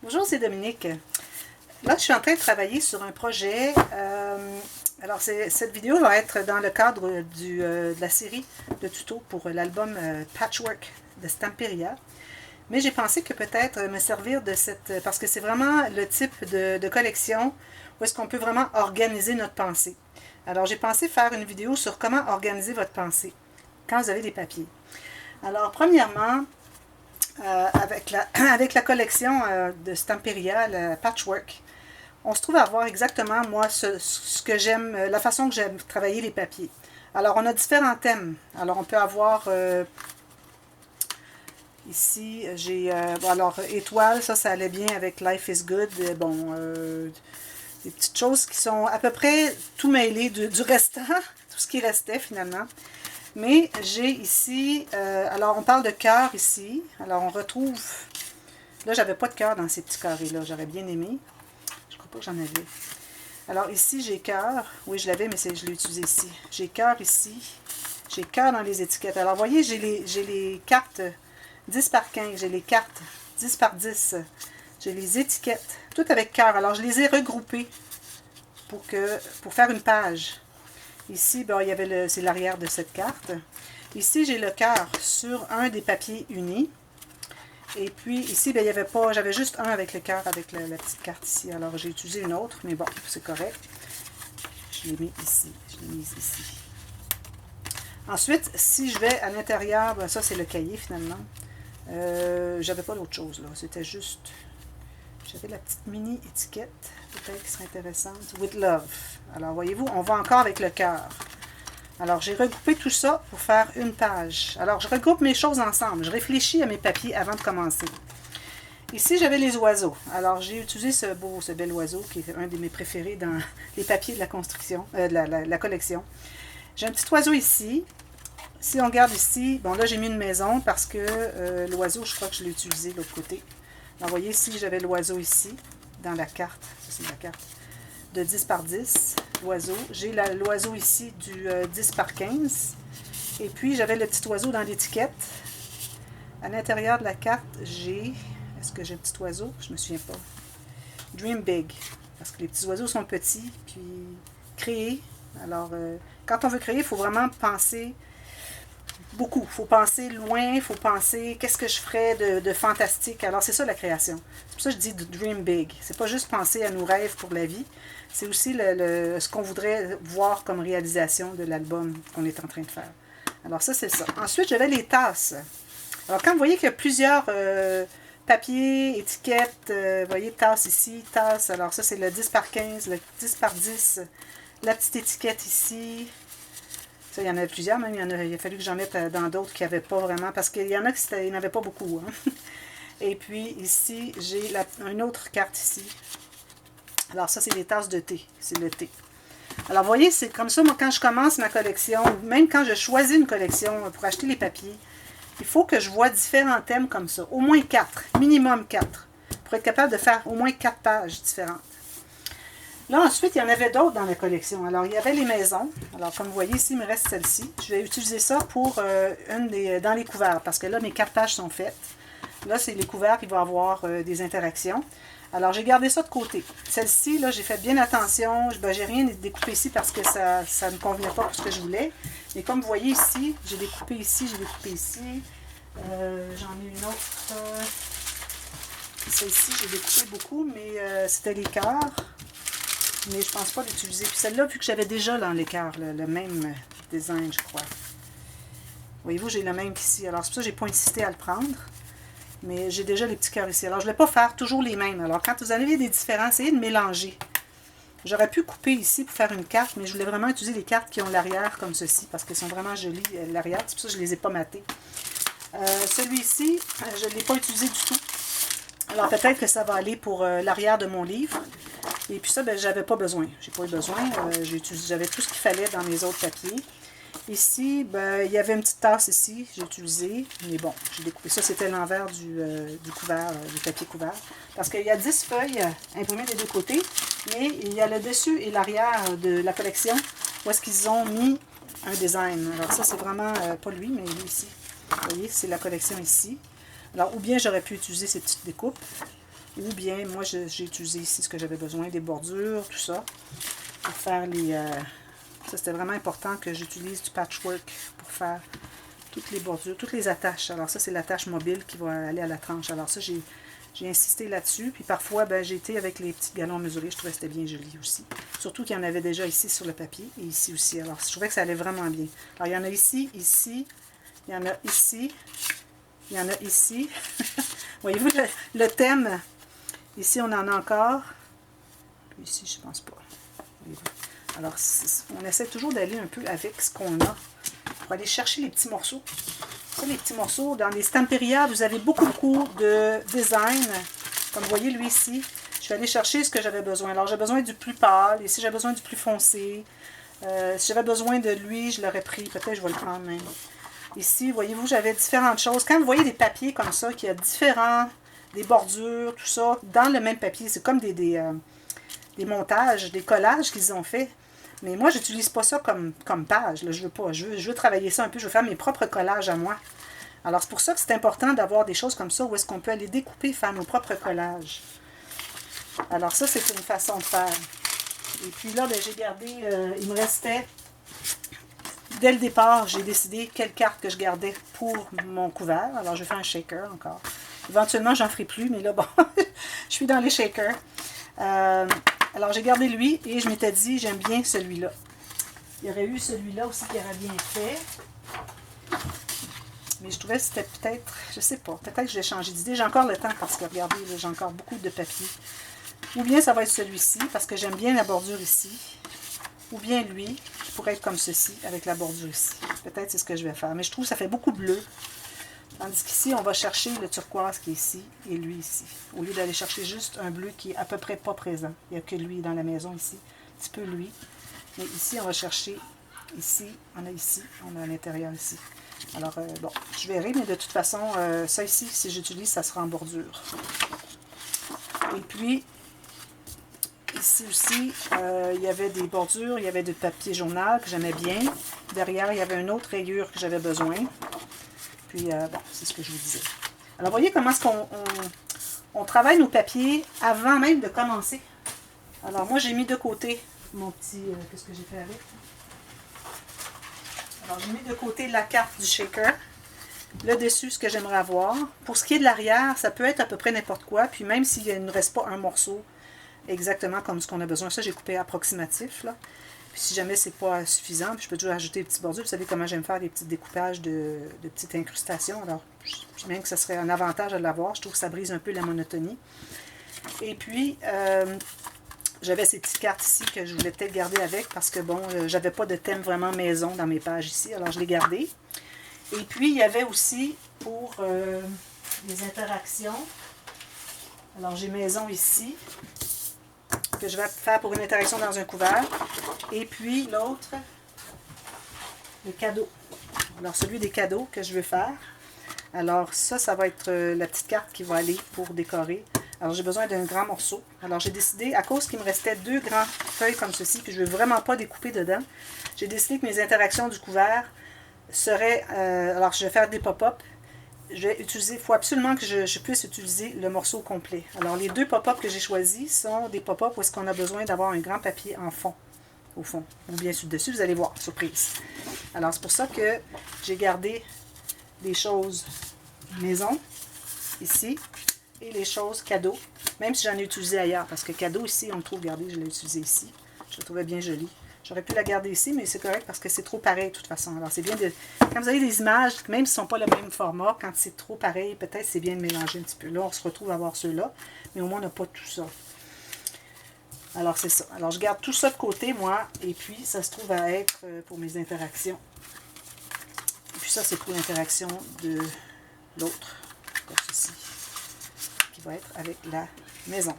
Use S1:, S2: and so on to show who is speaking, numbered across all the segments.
S1: Bonjour, c'est Dominique. Là, je suis en train de travailler sur un projet. Alors, cette vidéo va être dans le cadre de la série de tutos pour l'album Patchwork de Stamperia. Mais j'ai pensé que peut-être me servir de cette... Parce que c'est vraiment le type de collection où est-ce qu'on peut vraiment organiser notre pensée. Alors, j'ai pensé faire une vidéo sur comment organiser votre pensée quand vous avez des papiers. Alors, premièrement, avec la collection de Stamperia, le Patchwork, on se trouve à voir exactement, moi, ce que j'aime, la façon que j'aime travailler les papiers. Alors, on a différents thèmes. Alors, on peut avoir, ici, j'ai, bon, alors, étoile, ça allait bien avec Life is Good. Bon, des petites choses qui sont à peu près tout mêlées du restant, tout ce qui restait finalement. Mais j'ai ici, alors on parle de cœur ici, alors on retrouve, là j'avais pas de cœur dans ces petits carrés-là, j'aurais bien aimé, je crois pas que j'en avais. Alors ici j'ai cœur, oui je l'avais mais je l'ai utilisé ici. J'ai cœur ici, j'ai cœur dans les étiquettes. Alors vous voyez j'ai les cartes 10 par 15, j'ai les cartes 10 par 10, j'ai les étiquettes, tout avec cœur. Alors je les ai regroupées pour faire une page. Ici, bon, il y avait c'est l'arrière de cette carte. Ici, j'ai le cœur sur un des papiers unis. Et puis, ici, ben, il n'y avait pas, j'avais juste un avec le cœur, avec la petite carte ici. Alors, j'ai utilisé une autre, mais bon, c'est correct. Je l'ai mis ici. Je l'ai mise ici. Ensuite, si je vais à l'intérieur, ben, ça, c'est le cahier, finalement. J'avais pas d'autre chose, là. C'était juste... J'avais la petite mini étiquette, peut-être qui serait intéressante. With love. Alors, voyez-vous, on va encore avec le cœur. Alors, j'ai regroupé tout ça pour faire une page. Alors, je regroupe mes choses ensemble. Je réfléchis à mes papiers avant de commencer. Ici, j'avais les oiseaux. Alors, j'ai utilisé ce bel oiseau qui est un de mes préférés dans les papiers de la construction, de la collection. J'ai un petit oiseau ici. Si on regarde ici, bon là, j'ai mis une maison parce que l'oiseau, je crois que je l'ai utilisé de l'autre côté. Alors, vous voyez ici, j'avais l'oiseau ici, dans la carte. Ça, c'est la carte de 10 par 10, l'oiseau. J'ai l'oiseau ici du 10 par 15. Et puis, j'avais le petit oiseau dans l'étiquette. À l'intérieur de la carte, j'ai... Est-ce que j'ai un petit oiseau? Je ne me souviens pas. Dream big. Parce que les petits oiseaux sont petits. Puis, créer. Alors, quand on veut créer, il faut vraiment penser... beaucoup. Il faut penser loin, il faut penser qu'est-ce que je ferais de fantastique. Alors, c'est ça la création. C'est pour ça que je dis dream big. C'est pas juste penser à nos rêves pour la vie, c'est aussi ce qu'on voudrait voir comme réalisation de l'album qu'on est en train de faire. Alors, ça, c'est ça. Ensuite, j'avais les tasses. Alors, quand vous voyez qu'il y a plusieurs papiers, étiquettes, vous voyez, tasses ici, tasses. Alors, ça, c'est le 10 par 15, le 10 par 10, la petite étiquette ici. Ça, il y en avait plusieurs, même il a fallu que j'en mette dans d'autres qui n'avaient pas vraiment, parce qu'il y en a qui n'avaient pas beaucoup. Hein. Et puis ici, j'ai une autre carte ici. Alors ça, c'est des tasses de thé, c'est le thé. Alors vous voyez, c'est comme ça, moi, quand je commence ma collection, même quand je choisis une collection pour acheter les papiers, il faut que je vois différents thèmes comme ça, au moins 4, minimum 4, pour être capable de faire au moins 4 pages différentes. Là, ensuite, il y en avait d'autres dans la collection. Alors, il y avait les maisons. Alors, comme vous voyez, ici, il me reste celle-ci. Je vais utiliser ça pour dans les couverts, parce que là, mes 4 pages sont faites. Là, c'est les couverts qui vont avoir des interactions. Alors, j'ai gardé ça de côté. Celle-ci, là, j'ai fait bien attention. Ben, j'ai rien découpé ici parce que ça ne convenait pas pour ce que je voulais. Mais comme vous voyez ici, j'ai découpé ici, j'ai découpé ici. J'en ai une autre. Celle-ci, j'ai découpé beaucoup, mais c'était les cœurs. Mais je pense pas l'utiliser. Puis celle-là, vu que j'avais déjà dans l'écart, le même design, je crois. Voyez-vous, j'ai le même qu'ici. Alors, c'est pour ça que je n'ai pas insisté à le prendre. Mais j'ai déjà les petits cœurs ici. Alors, je ne vais pas faire toujours les mêmes. Alors, quand vous avez des différents, essayez de mélanger. J'aurais pu couper ici pour faire une carte, mais je voulais vraiment utiliser les cartes qui ont l'arrière comme ceci, parce qu'elles sont vraiment jolies, l'arrière. C'est pour ça que je ne les ai pas matées. Celui-ci, je ne l'ai pas utilisé du tout. Alors, peut-être que ça va aller pour l'arrière de mon livre. Et puis ça, ben, j'avais pas besoin. J'ai pas eu besoin. J'avais tout ce qu'il fallait dans mes autres papiers. Ici, ben, il y avait une petite tasse ici. J'ai utilisé. Mais bon, j'ai découpé ça. C'était l'envers du couvert, du papier couvert. Parce qu'il y a 10 feuilles imprimées des deux côtés. Mais il y a le dessus et l'arrière de la collection où est-ce qu'ils ont mis un design. Alors ça, c'est vraiment pas lui, mais lui ici. Vous voyez, c'est la collection ici. Alors, ou bien j'aurais pu utiliser ces petites découpes. Ou bien, moi, j'ai utilisé ici ce que j'avais besoin, des bordures, tout ça, pour faire les... ça, c'était vraiment important que j'utilise du patchwork pour faire toutes les bordures, toutes les attaches. Alors ça, c'est l'attache mobile qui va aller à la tranche. Alors ça, j'ai insisté là-dessus. Puis parfois, ben, j'ai été avec les petits galons mesurés. Je trouvais que c'était bien joli aussi. Surtout qu'il y en avait déjà ici sur le papier et ici aussi. Alors, je trouvais que ça allait vraiment bien. Alors, il y en a ici, ici, il y en a ici, il y en a ici. Voyez-vous le thème? Ici, on en a encore. Ici, je pense pas. Alors, on essaie toujours d'aller un peu avec ce qu'on a pour aller chercher les petits morceaux. Ça, les petits morceaux, dans les Stamperia, vous avez beaucoup de design. Comme vous voyez, lui ici, je suis allée chercher ce que j'avais besoin. Alors, j'ai besoin du plus pâle. Ici, j'ai besoin du plus foncé. Si j'avais besoin de lui, je l'aurais pris. Peut-être que je vais le prendre même. Ici, voyez-vous, j'avais différentes choses. Quand vous voyez des papiers comme ça, qui a différents, des bordures, tout ça, dans le même papier, c'est comme des montages, des collages qu'ils ont fait. Mais moi, je n'utilise pas ça comme page. Là. Je veux pas. Je veux travailler ça un peu. Je veux faire mes propres collages à moi. Alors, c'est pour ça que c'est important d'avoir des choses comme ça où est-ce qu'on peut aller découper et faire nos propres collages. Alors, ça, c'est une façon de faire. Et puis là, ben, j'ai gardé... il me restait... Dès le départ, j'ai décidé quelle carte que je gardais pour mon couvert. Alors, je vais faire un shaker encore. Éventuellement, j'en ferai plus, mais là, bon, je suis dans les shakers. Alors, j'ai gardé lui et je m'étais dit, j'aime bien celui-là. Il y aurait eu celui-là aussi qui aurait bien fait. Mais je trouvais que c'était peut-être, je sais pas, peut-être que je vais changer d'idée. J'ai encore le temps parce que, regardez, j'ai encore beaucoup de papier. Ou bien ça va être celui-ci parce que j'aime bien la bordure ici. Ou bien lui, qui pourrait être comme ceci, avec la bordure ici. Peut-être c'est ce que je vais faire. Mais je trouve que ça fait beaucoup bleu. Tandis qu'ici, on va chercher le turquoise qui est ici et lui ici. Au lieu d'aller chercher juste un bleu qui est à peu près pas présent. Il n'y a que lui dans la maison ici. Un petit peu lui. Mais ici, on va chercher ici. On a à l'intérieur ici. Alors, bon, je verrai. Mais de toute façon, ça ici, si j'utilise, ça sera en bordure. Et puis, ici aussi, il y avait des bordures. Il y avait du papier journal que j'aimais bien. Derrière, il y avait une autre rayure que j'avais besoin. Puis, bon, c'est ce que je vous disais. Alors, voyez comment est-ce qu'on travaille nos papiers avant même de commencer. Alors, moi, j'ai mis de côté mon petit... qu'est-ce que j'ai fait avec? Alors, j'ai mis de côté la carte du shaker. Le dessus, ce que j'aimerais avoir. Pour ce qui est de l'arrière, ça peut être à peu près n'importe quoi. Puis, même s'il ne reste pas un morceau exactement comme ce qu'on a besoin. Ça, j'ai coupé approximatif, là. Puis si jamais c'est pas suffisant, puis je peux toujours ajouter des petites bordures. Vous savez comment j'aime faire des petits découpages de petites incrustations. Alors, je même que ça serait un avantage à l'avoir. Je trouve que ça brise un peu la monotonie. Et puis, j'avais ces petites cartes ici que je voulais peut-être garder avec parce que, bon, j'avais pas de thème vraiment maison dans mes pages ici. Alors, je l'ai gardé. Et puis, il y avait aussi pour les interactions. Alors, j'ai maison ici, que je vais faire pour une interaction dans un couvert. Et puis l'autre, le cadeau. Alors celui des cadeaux que je veux faire. Alors ça va être la petite carte qui va aller pour décorer. Alors j'ai besoin d'un grand morceau. Alors j'ai décidé, à cause qu'il me restait 2 grandes feuilles comme ceci, puis je ne veux vraiment pas découper dedans, j'ai décidé que mes interactions du couvert seraient... alors je vais faire des pop-up. Je vais utiliser, il faut absolument que je puisse utiliser le morceau complet. Alors, les 2 pop-up que j'ai choisis sont des pop-up où est-ce qu'on a besoin d'avoir un grand papier en fond, au fond. Ou bien sur le dessus, vous allez voir, surprise. Alors, c'est pour ça que j'ai gardé les choses maison, ici, et les choses cadeaux, même si j'en ai utilisé ailleurs, parce que cadeau ici, on le trouve, regardez, je l'ai utilisé ici. Je le trouvais bien joli. J'aurais pu la garder ici, mais c'est correct parce que c'est trop pareil de toute façon. Alors, c'est bien de... Quand vous avez des images, même s'ils ne sont pas le même format, quand c'est trop pareil, peut-être c'est bien de mélanger un petit peu. Là, on se retrouve à avoir ceux-là, mais au moins, on n'a pas tout ça. Alors, c'est ça. Alors, je garde tout ça de côté, moi, et puis, ça se trouve à être pour mes interactions. Et puis ça, c'est pour l'interaction de l'autre, comme ceci, qui va être avec la maison.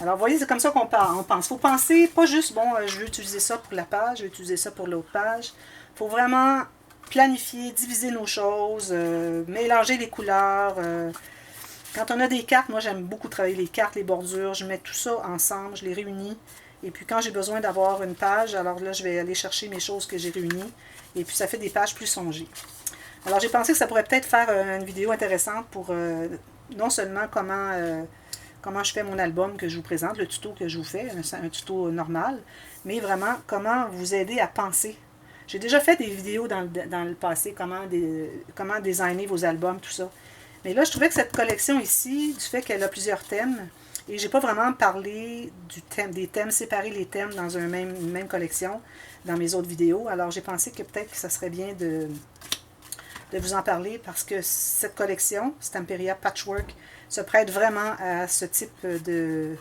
S1: Alors, vous voyez, c'est comme ça qu'on pense. Il faut penser, pas juste, bon, je veux utiliser ça pour la page, je vais utiliser ça pour l'autre page. Il faut vraiment planifier, diviser nos choses, mélanger les couleurs. Quand on a des cartes, moi, j'aime beaucoup travailler les cartes, les bordures. Je mets tout ça ensemble, je les réunis. Et puis, quand j'ai besoin d'avoir une page, alors là, je vais aller chercher mes choses que j'ai réunies. Et puis, ça fait des pages plus songées. Alors, j'ai pensé que ça pourrait peut-être faire une vidéo intéressante pour non seulement comment comment je fais mon album que je vous présente, le tuto que je vous fais, un tuto normal, mais vraiment comment vous aider à penser. J'ai déjà fait des vidéos dans le passé, comment designer vos albums, tout ça. Mais là, je trouvais que cette collection ici, du fait qu'elle a plusieurs thèmes, et j'ai pas vraiment parlé des thèmes, séparer les thèmes dans une même collection dans mes autres vidéos. Alors j'ai pensé que peut-être que ça serait bien de vous en parler parce que cette collection, Stamperia Patchwork, se prête vraiment à ce type de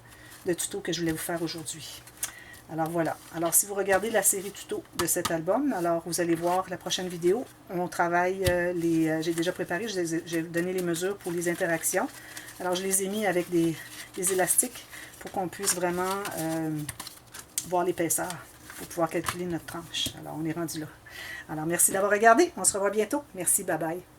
S1: tuto que je voulais vous faire aujourd'hui. Alors voilà. Alors si vous regardez la série tuto de cet album, alors vous allez voir la prochaine vidéo. On travaille j'ai déjà préparé, j'ai donné les mesures pour les interactions. Alors je les ai mis avec des élastiques pour qu'on puisse vraiment voir l'épaisseur pour pouvoir calculer notre tranche. Alors on est rendu là. Alors merci d'avoir regardé. On se revoit bientôt. Merci, bye bye.